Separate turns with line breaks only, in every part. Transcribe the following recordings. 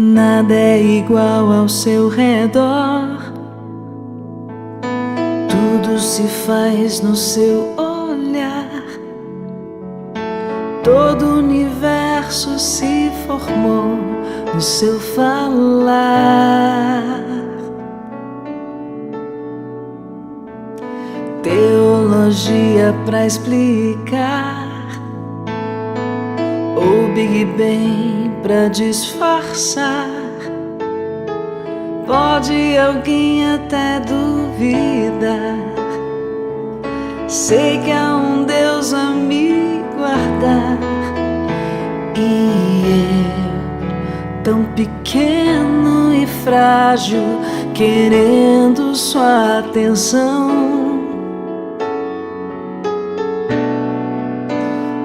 Nada é igual ao seu redor, tudo se faz no seu olhar, todo o universo se formou no seu falar. Teologia pra explicar, ou Big Bang pra disfarçar. Pode alguém até duvidar, sei que há um Deus a me guardar. E eu, tão pequeno e frágil, querendo sua atenção.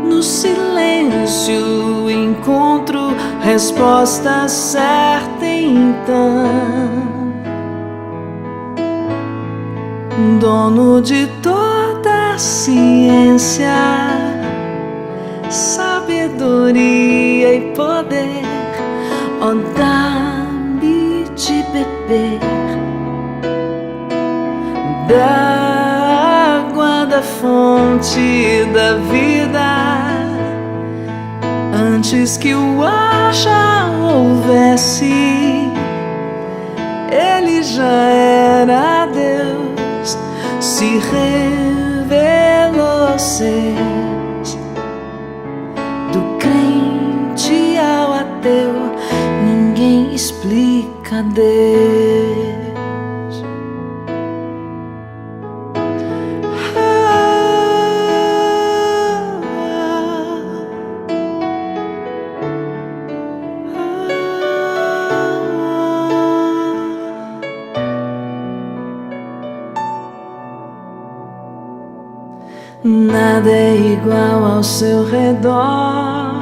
No silêncio encontro resposta certa então. Dono de toda a ciência, sabedoria e poder, ó, dá-me de beber da água da fonte da vida. Antes que o ar já houvesse, ele já era Deus, se revelou seus. Do crente ao ateu, ninguém explica Deus. Nada é igual ao seu redor,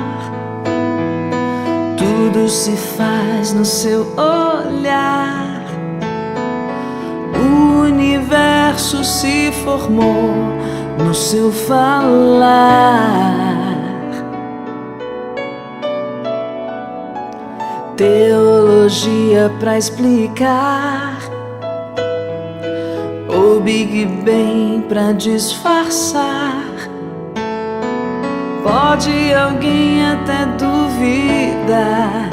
tudo se faz no seu olhar. O universo se formou no seu falar. Teologia pra explicar, ou Big Bang pra disfarçar. Pode alguém até duvidar,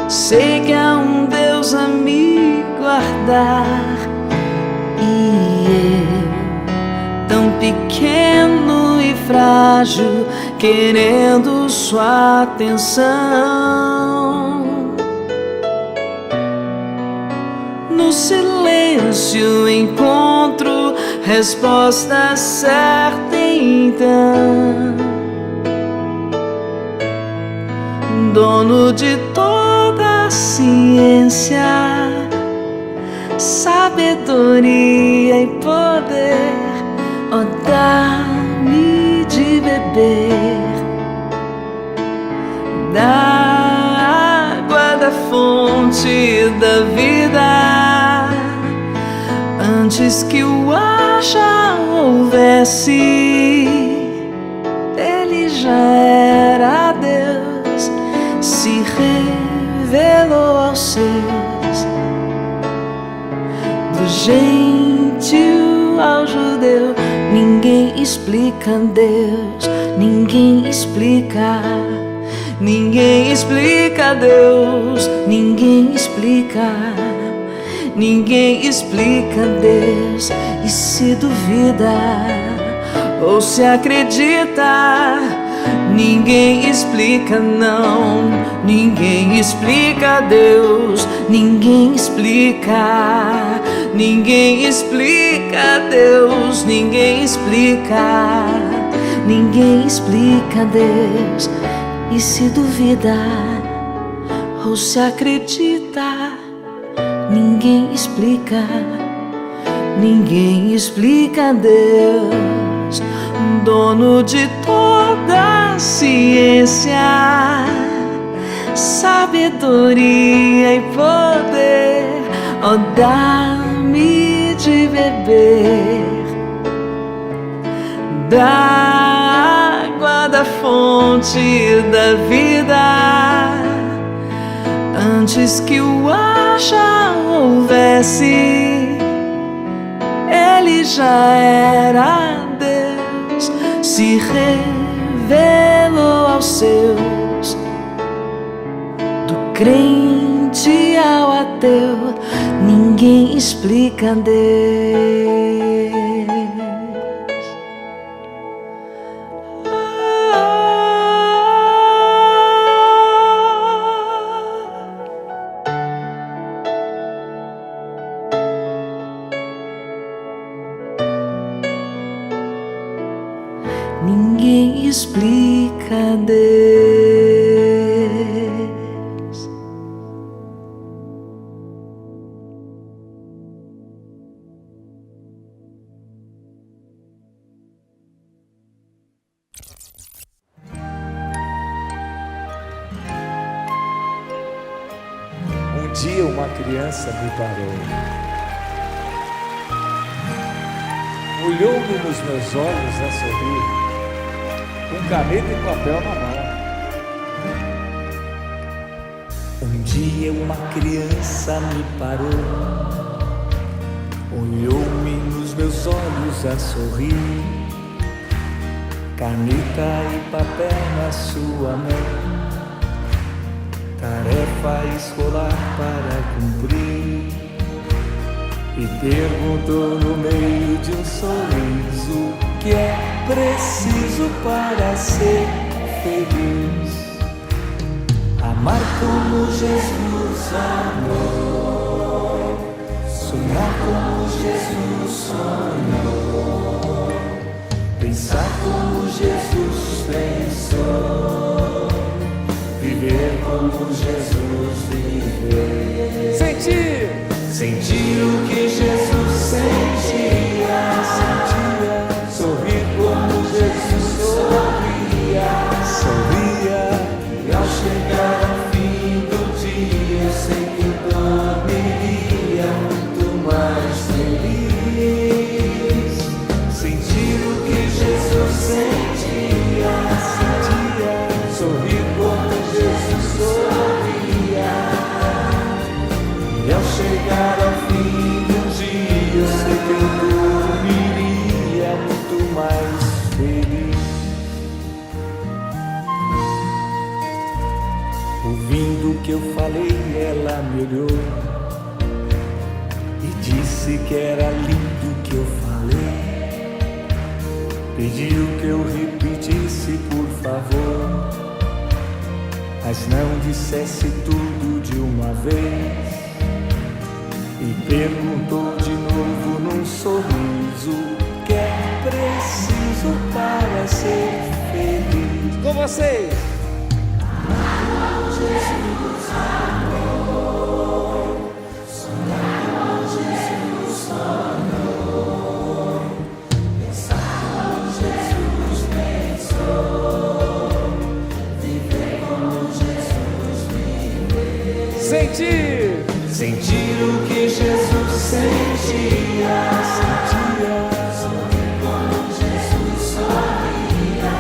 sei que há um Deus a me guardar. E eu, tão pequeno e frágil, querendo sua atenção. No silêncio encontro resposta certa então. Dono de toda a ciência, sabedoria e poder, ó, dá-me de beber da água da fonte da vida. Antes que o ar já houvesse, ele já era Deus, se revelou aos seus. Do gentio ao judeu, ninguém explica Deus, ninguém explica. Ninguém explica Deus, ninguém explica. Ninguém explica Deus. E se duvida ou se acredita, ninguém explica não. Ninguém explica Deus, ninguém explica. Ninguém explica Deus, ninguém explica. Ninguém explica Deus. E se duvida ou se acredita, ninguém explica. Ninguém explica Deus, dono de toda a ciência, sabedoria e poder, ó, dá-me de beber da água da fonte da vida. antes que o ar já houvesse, ele já era Deus, se revelou aos seus. Do crente ao ateu, ninguém explica Deus. Ninguém explica Deus.
Um dia uma criança me parou, olhou-me nos meus olhos a sorrir, com caneta e papel na mão. Um dia uma criança me parou, olhou-me nos meus olhos a sorrir, caneta e papel na sua mão, tarefa escolar para cumprir, e perguntou no meio de um sorriso: o que é preciso para ser feliz? Amar como Jesus amou, sonhar como Jesus sonhou, pensar como Jesus pensou, viver como Jesus viveu. Sentir o que Jesus sentia, sorrir como Jesus sorria, e ao chegar ao fim do dia, eu sei que eu dormiria muito mais feliz. Sentir o que Jesus sentia, sorrir como Jesus sorria, e ao chegar ao fim do dia, eu sei que eu dormiria muito mais feliz. Ouvindo o que eu falei, ela me olhou e disse que era lindo o que eu falei. Pediu que eu repetisse, por favor, mas não dissesse tudo de uma vez. E perguntou de novo num sorriso: o que é preciso para ser feliz? Com vocês! Jesus amor, sonhar como Jesus sonhou, pensar como Jesus pensou, viver como Jesus viveu. Sentir o que Jesus sentia, sorrir como Jesus sorria,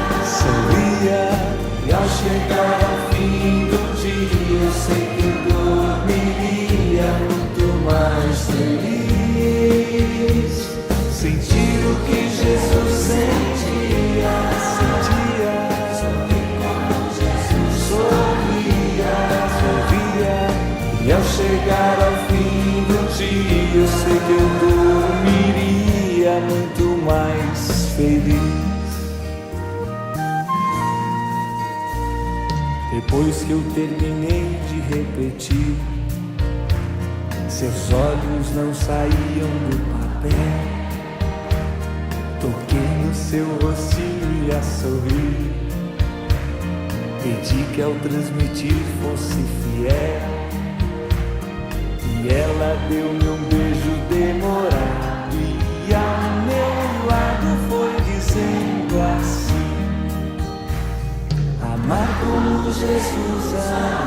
e ao chegar ao fim do dia, eu sei que eu dormiria muito mais feliz. Sentir o que Jesus sentia, sorrir como Jesus sorria, e ao chegar ao fim do dia, eu sei que eu dormiria muito mais feliz. Depois que eu terminei de repetir, seus olhos não saíam do papel. Toquei no seu rostinho e a sorrir, pedi que ao transmitir fosse fiel, e ela deu-me um beijo demorado, e ao meu lado foi dizendo assim: amar como Jesus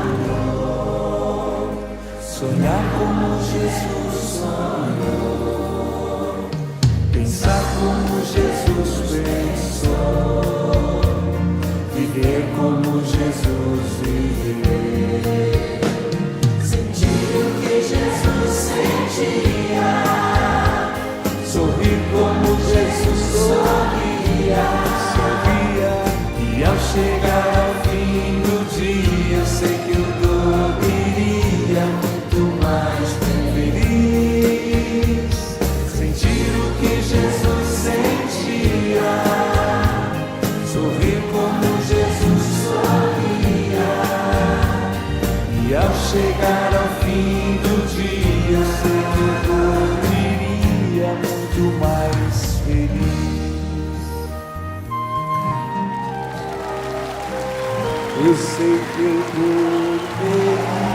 amou, sonhar como Jesus sonhou, pensar como Jesus pensou, viver como Jesus viveu. sorrir como Jesus sorria, sorria. E ao chegar ao fim do dia, eu sei que eu dormiria muito mais feliz. Sentir o que Jesus sentia, sorrir como Jesus sorria. E ao chegar ao fim do dia, eu sei que eu dormiria muito mais feliz. Eu sei que eu dormiria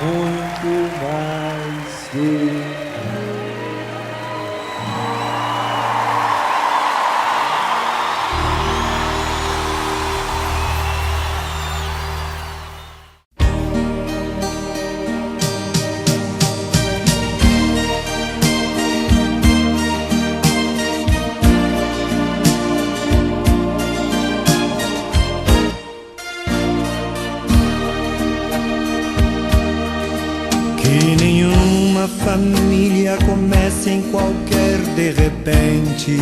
muito mais feliz.
Que nenhuma família comece em qualquer de repente.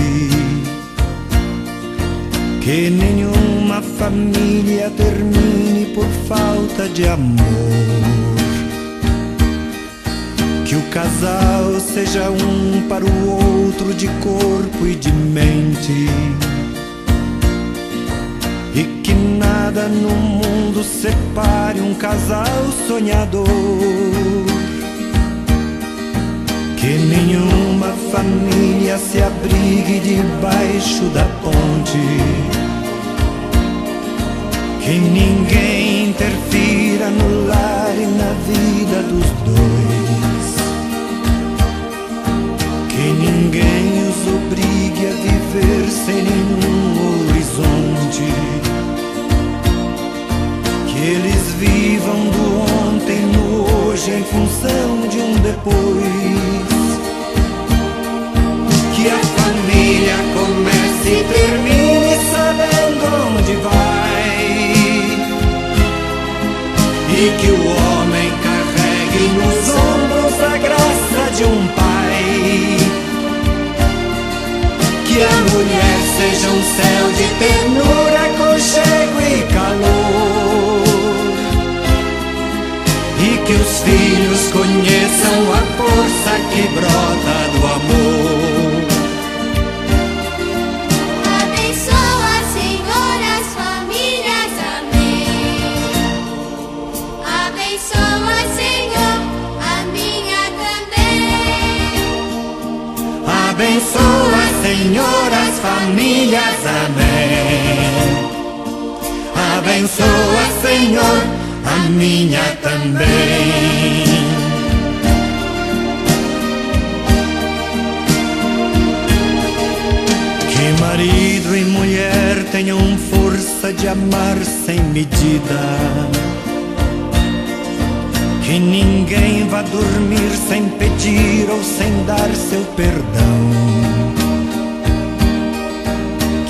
Que nenhuma família termine por falta de amor. Que o casal seja um para o outro de corpo e de mente. E que nada no mundo separe um casal sonhador. Que nenhuma família se abrigue debaixo da ponte. Que ninguém interfira no lar e na vida dos dois. Que ninguém os obrigue a viver sem nenhum horizonte. Que eles vivam do ontem no hoje em função de um depois. Que a família comece e termine sabendo onde vai. E que o homem carregue nos ombros a graça de um pai. Que a mulher seja um céu de ternura, aconchego e calor. E que os filhos conheçam a força que brota do amor.
Abençoa, Senhor, as famílias, amém. Abençoa, Senhor, a minha também.
Abençoa, Senhor, as famílias, amém. Abençoa, Senhor, a minha também. Que marido e mulher tenham força de amar sem medida. Que ninguém vá dormir sem pedir ou sem dar seu perdão.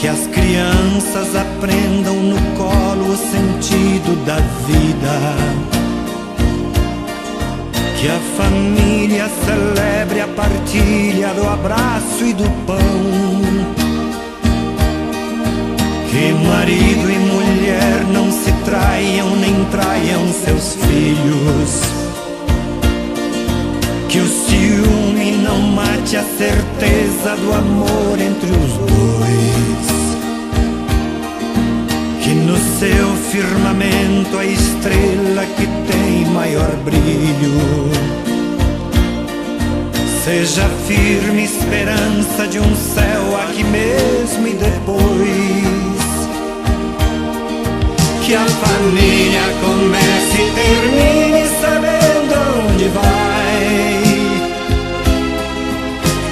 Que as crianças aprendam no colo o sentido da vida. Que a família celebre a partilha do abraço e do pão. Que marido e mulher não se traiam nem traiam seus filhos. Que o ciúme não mate a certeza do amor entre os dois. Que no seu firmamento a estrela que tem maior brilho seja firme esperança de um céu aqui mesmo e depois. Que a família comece e termine sabendo onde vai.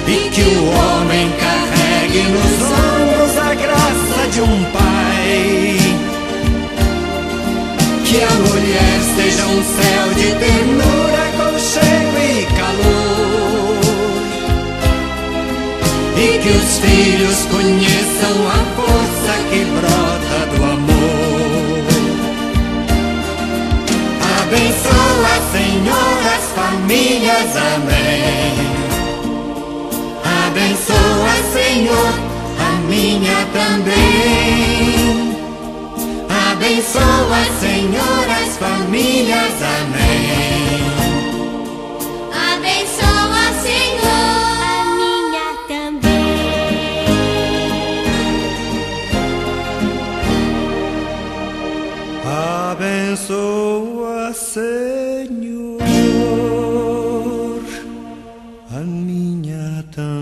E que o homem carregue nos ombros a graça de um pai. Que a mulher seja um céu de ternura, aconchego e calor. E que os filhos conheçam a força que brota do amor. Abençoa, Senhor, as famílias, amém. Abençoa, Senhor, a minha também. Abençoa, Senhor, as famílias. Amém.
Abençoa, Senhor, a minha também.
Abençoa, Senhor, a minha também.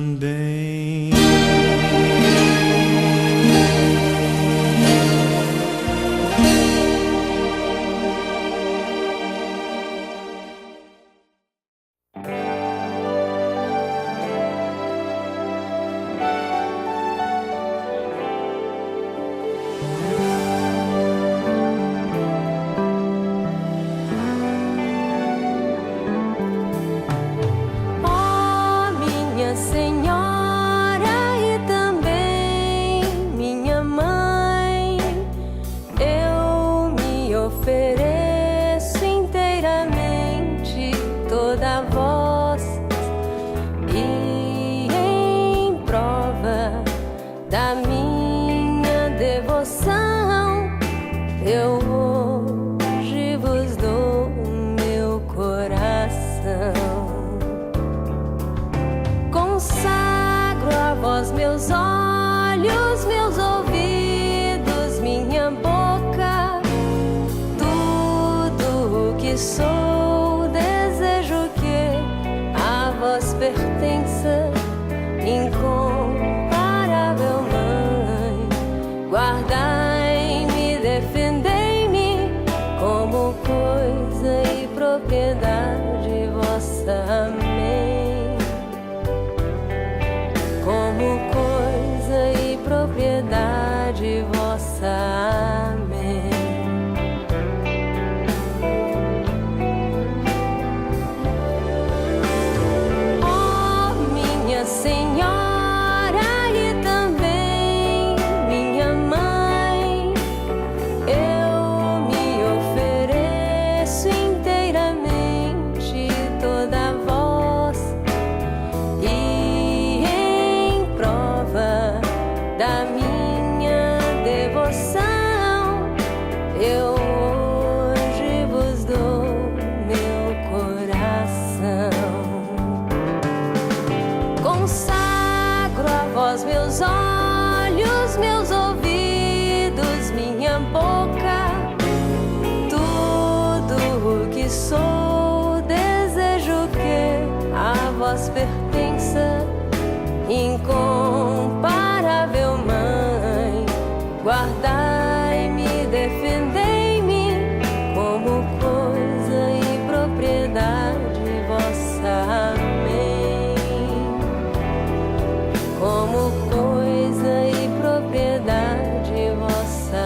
Senhora e também minha mãe, eu me ofereço inteiramente toda a vós, e em prova da minha devoção eu hoje vos dou meu coração. Consagro a vós meus olhos, meus ouvidos, minha boca, tudo o que sou. Desejo que a vós pertença, incomparável Mãe. Guardai-me, defendei-me como coisa e propriedade vossa. Como coisa e propriedade vossa. Amém. Ó minha Senhora e também minha mãe, eu me ofereço inteiramente toda a vós, da minha devoção eu hoje vos dou meu coração. Consagro a vós meus olhos, meus ouvidos, minha boca, tudo o que sou. Desejo que a vós pertença, incomparável Mãe. Guardai-me, defendei-me como coisa e propriedade vossa. Amém. Como coisa e propriedade vossa.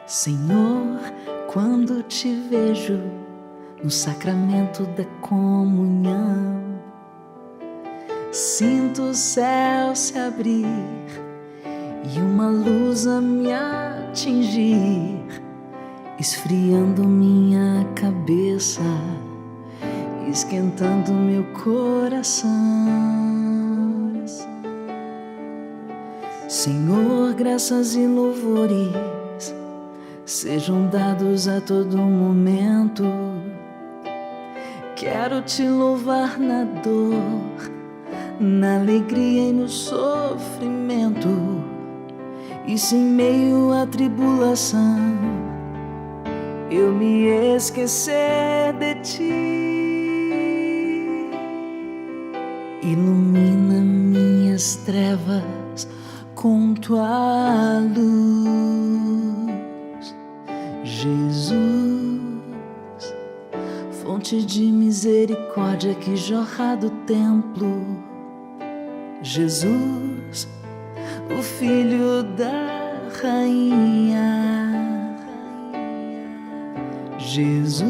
Senhor, quando te vejo no sacramento da comunhão, sinto o céu se abrir e uma luz a me atingir, esfriando minha cabeça, esquentando meu coração. Senhor, graças e louvores sejam dados a todo momento. Quero te louvar na dor, na alegria e no sofrimento, e se em meio à tribulação eu me esquecer de ti. Ilumina minhas trevas com tua luz, Jesus. fonte de misericórdia que jorra do templo. Jesus, o Filho da Rainha. Jesus,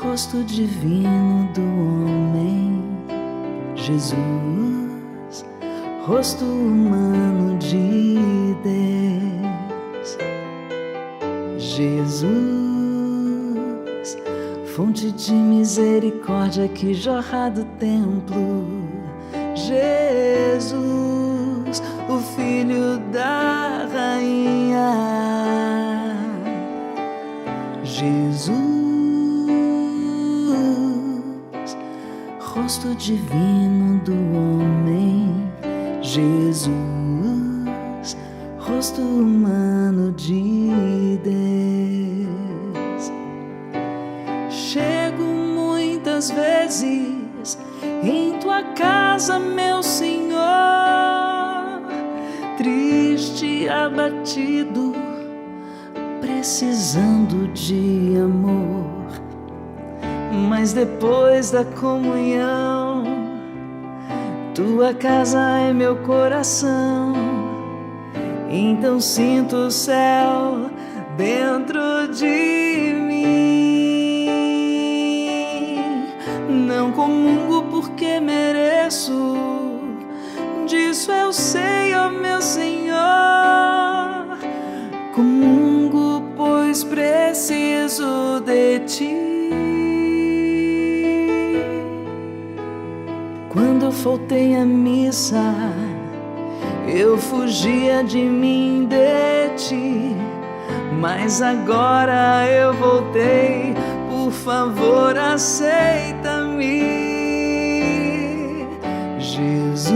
rosto divino do homem. Jesus, rosto humano de Deus. Jesus, fonte de misericórdia que jorra do templo. Jesus, o Filho da Rainha. Jesus, rosto divino do homem. Jesus, rosto humano de Deus. Chego muitas vezes em tua casa, meu Senhor, triste, abatido, precisando de amor. Mas depois da comunhão, tua casa é meu coração. Então sinto o céu dentro de mim. Não comungo porque mereço, disso eu sei, ó meu Senhor. Comungo, pois preciso de ti. Quando eu faltei à missa, eu fugia de mim, de ti. Mas agora eu voltei, por favor, aceita-me. Jesus,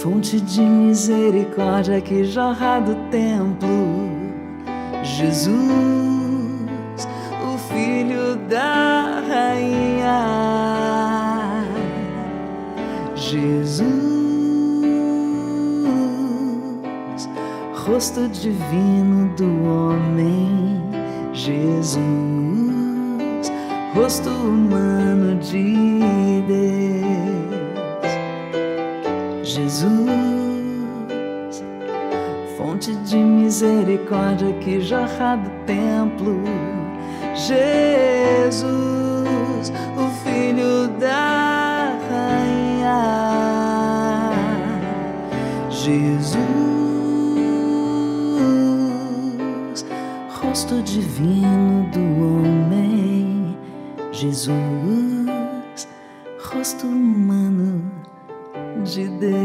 fonte de misericórdia que jorra do templo. Jesus, o Filho da Rainha. Jesus, rosto divino do homem. Jesus, rosto humano de Deus. Jesus, fonte de misericórdia que jorra do templo. Jesus, o Filho da Rainha. Jesus, rosto divino do homem. Jesus, rosto humano de Deus.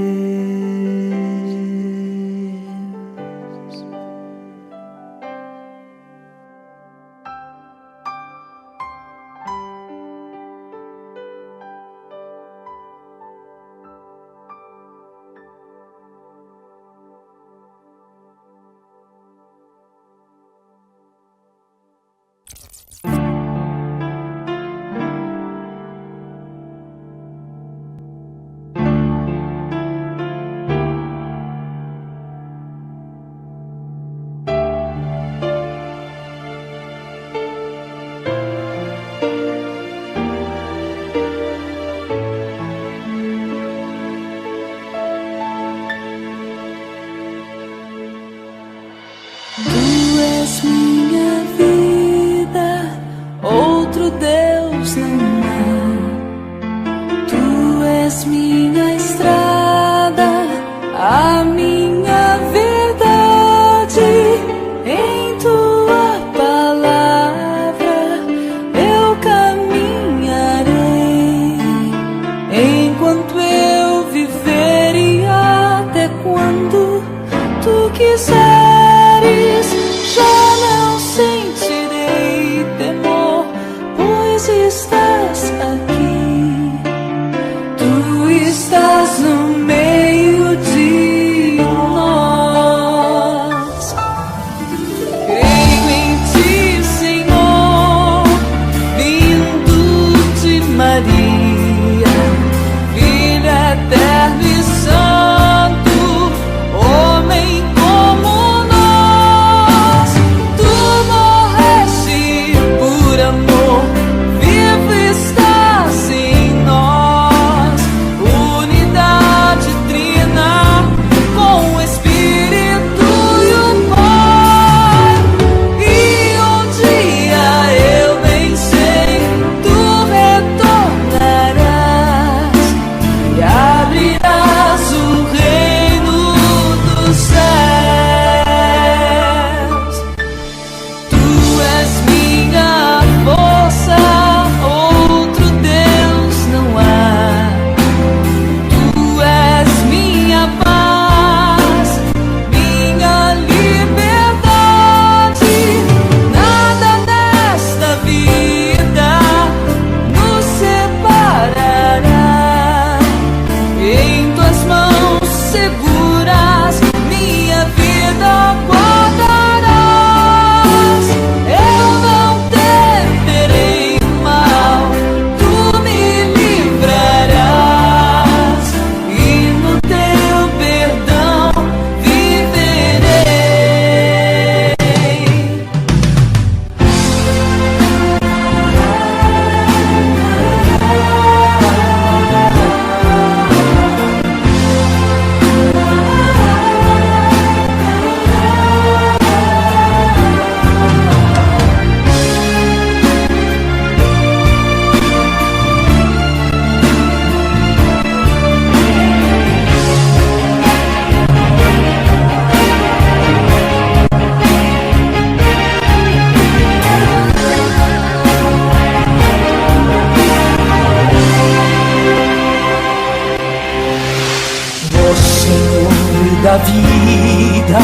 minha vida,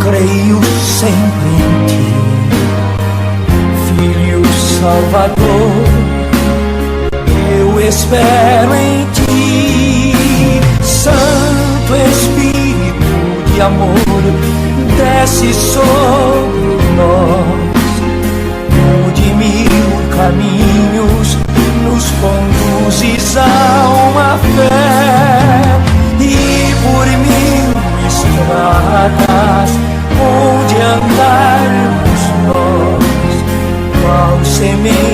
creio sempre em ti, Filho Salvador, eu espero em ti. Santo Espírito de amor, desce sobre nós, de mil caminhos nos conduzes a uma fé, e por mil estradas onde andarmos nós, qual semente